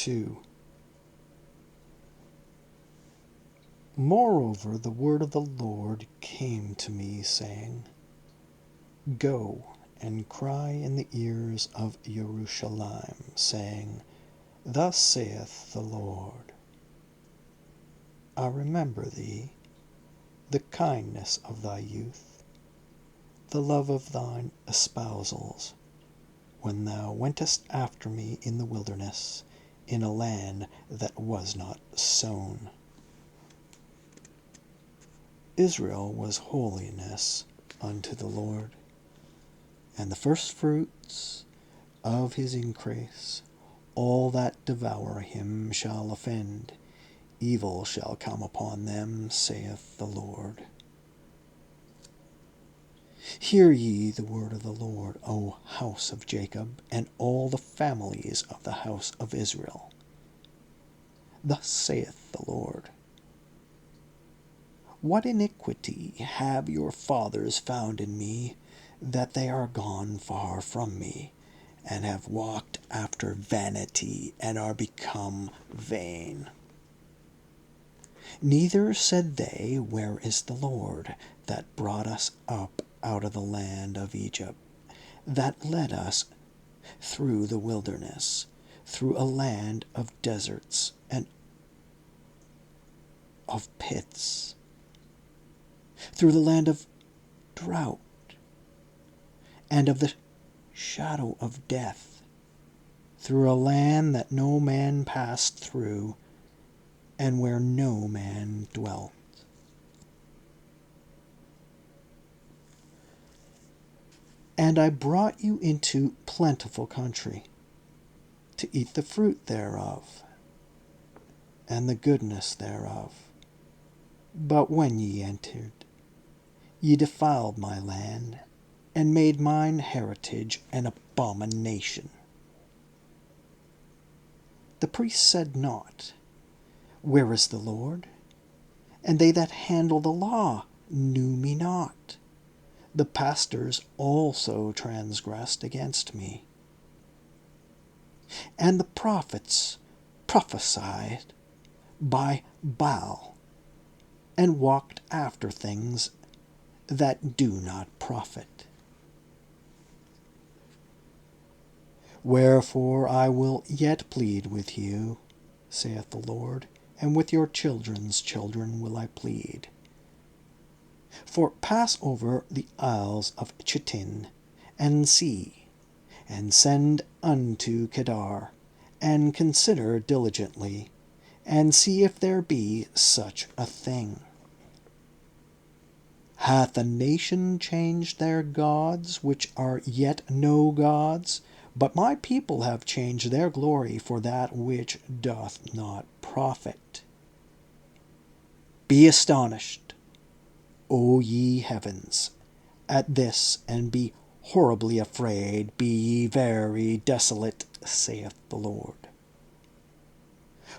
2. Moreover, the word of the Lord came to me, saying, Go and cry in the ears of Jerusalem, saying, Thus saith the Lord, I remember thee, the kindness of thy youth, the love of thine espousals, when thou wentest after me in the wilderness, in a land that was not sown. Israel was holiness unto the Lord, and the firstfruits of his increase. All that devour him shall offend, evil shall come upon them, saith the Lord. Hear ye the word of the Lord, O house of Jacob, and all the families of the house of Israel. Thus saith the Lord, What iniquity have your fathers found in me, that they are gone far from me, and have walked after vanity, and are become vain? Neither said they, Where is the Lord, that brought us up out of the land of Egypt, that led us through the wilderness, through a land of deserts and of pits, through the land of drought and of the shadow of death, through a land that no man passed through, and where no man dwelt. And I brought you into plentiful country, to eat the fruit thereof, and the goodness thereof. But when ye entered, ye defiled my land, and made mine heritage an abomination. The priests said not, Where is the Lord? And they that handle the law knew me not. The pastors also transgressed against me. And the prophets prophesied by Baal, and walked after things that do not profit. Wherefore I will yet plead with you, saith the Lord, and with your children's children will I plead. For pass over the isles of Chittim, and see, and send unto Kedar, and consider diligently, and see if there be such a thing. Hath a nation changed their gods, which are yet no gods? But my people have changed their glory for that which doth not profit. Be astonished, O ye heavens, at this, and be horribly afraid. Be ye very desolate, saith the Lord.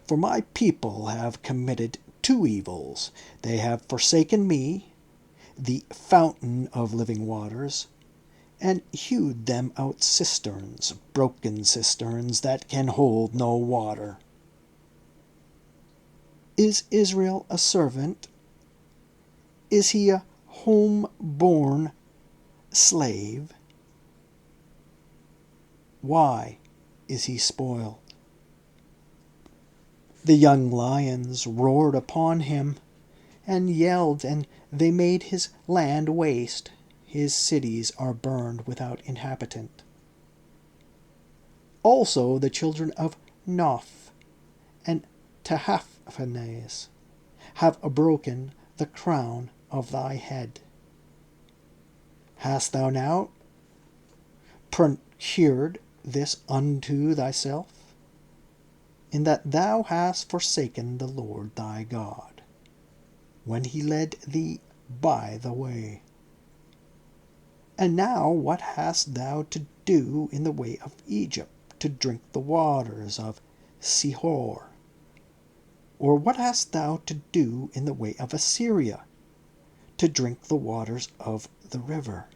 For my people have committed two evils. They have forsaken me, the fountain of living waters, and hewed them out cisterns, broken cisterns that can hold no water. Is Israel a servant? Is he a home-born slave? Why is he spoiled? The young lions roared upon him, and yelled, and they made his land waste. His cities are burned without inhabitant. Also the children of Noph and Tahaphanes have broken the crown of thy head. Hast thou now procured this unto thyself, in that thou hast forsaken the Lord thy God, when he led thee by the way? And now what hast thou to do in the way of Egypt, to drink the waters of Sihor? Or what hast thou to do in the way of Assyria, to drink the waters of the river?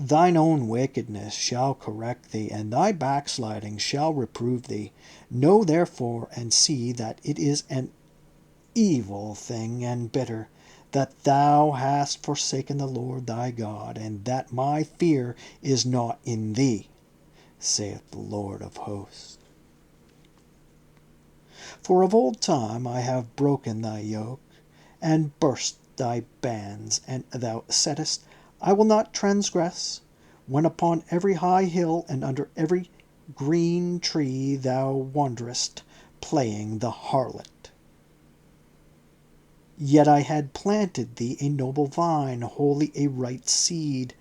Thine own wickedness shall correct thee, and thy backsliding shall reprove thee. Know therefore and see that it is an evil thing and bitter, that thou hast forsaken the Lord thy God, and that my fear is not in thee, saith the Lord of hosts. For of old time I have broken thy yoke, and burst thy bands, and thou saidst, I will not transgress, when upon every high hill and under every green tree thou wanderest, playing the harlot. Yet I had planted thee a noble vine, wholly a right seed.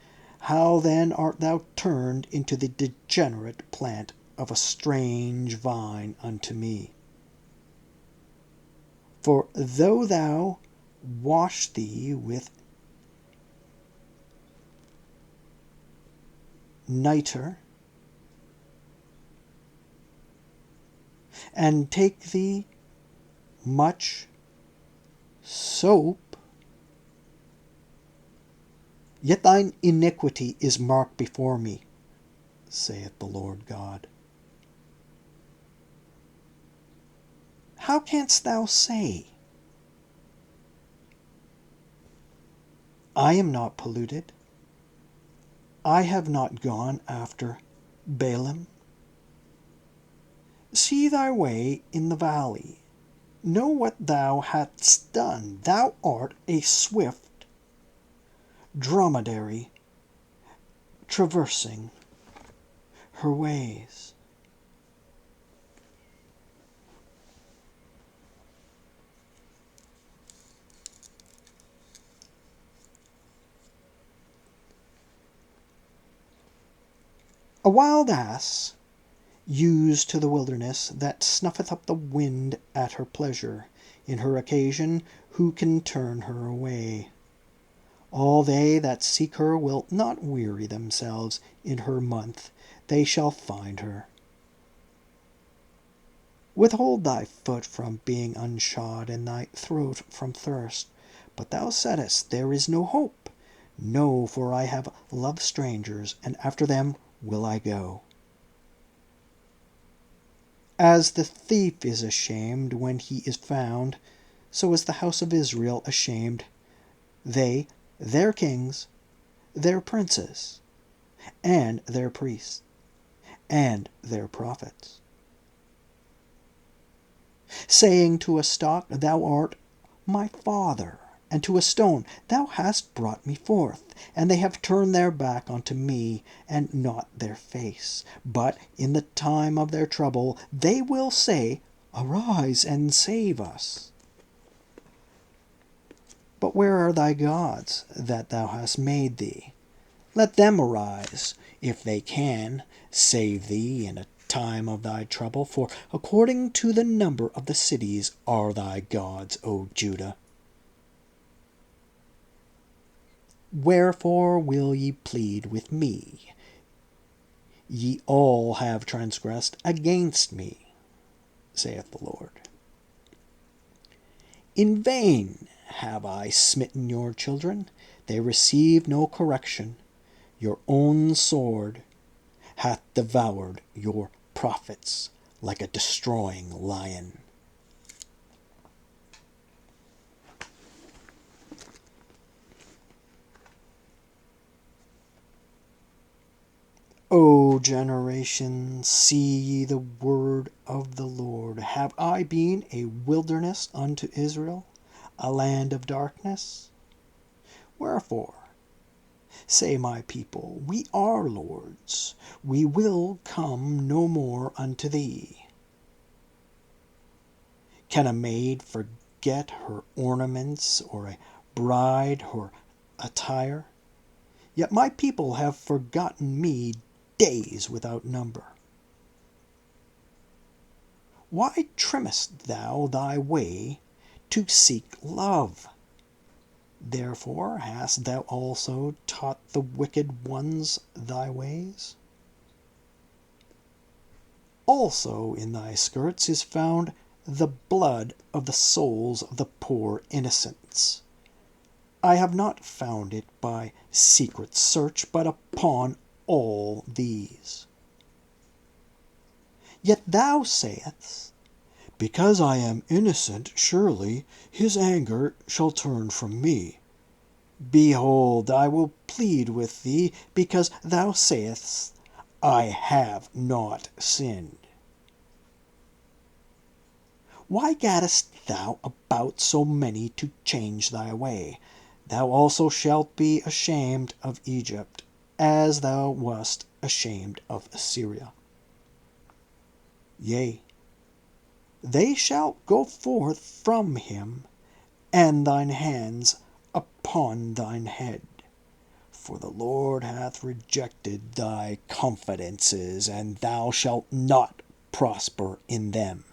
How then art thou turned into the degenerate plant of a strange vine unto me? For though thou wash thee with nitre, and take thee much soap, yet thine iniquity is marked before me, saith the Lord God. How canst thou say, I am not polluted? I have not gone after Balaam. See thy way in the valley. Know what thou hast done. Thou art a swift dromedary traversing her ways. A wild ass used to the wilderness, that snuffeth up the wind at her pleasure. In her occasion, who can turn her away? All they that seek her will not weary themselves. In her month they shall find her. Withhold thy foot from being unshod, and thy throat from thirst. But thou saidst, there is no hope. No, for I have loved strangers, and after them will I go. As the thief is ashamed when he is found, so is the house of Israel ashamed, they, their kings, their princes, and their priests, and their prophets. Saying to a stock, Thou art my father, and to a stone, Thou hast brought me forth. And they have turned their back unto me, and not their face. But in the time of their trouble they will say, Arise and save us. But where are thy gods that thou hast made thee? Let them arise, if they can, save thee in a time of thy trouble. For according to the number of the cities are thy gods, O Judah. Wherefore will ye plead with me? Ye all have transgressed against me, saith the Lord. In vain have I smitten your children, they receive no correction. Your own sword hath devoured your prophets like a destroying lion. O generation, see ye the word of the Lord. Have I been a wilderness unto Israel, a land of darkness? Wherefore, say my people, We are lords, we will come no more unto thee. Can a maid forget her ornaments, or a bride her attire? Yet my people have forgotten me days without number. Why trimmest thou thy way to seek love? Therefore hast thou also taught the wicked ones thy ways? Also in thy skirts is found the blood of the souls of the poor innocents. I have not found it by secret search, but upon all these. Yet thou sayest, because I am innocent, surely his anger shall turn from me. Behold, I will plead with thee, because thou sayest, I have not sinned. Why gaddest thou about so many to change thy way? Thou also shalt be ashamed of Egypt, as thou wast ashamed of Assyria. Yea, they shall go forth from him, and thine hands upon thine head. For the Lord hath rejected thy confidences, and thou shalt not prosper in them.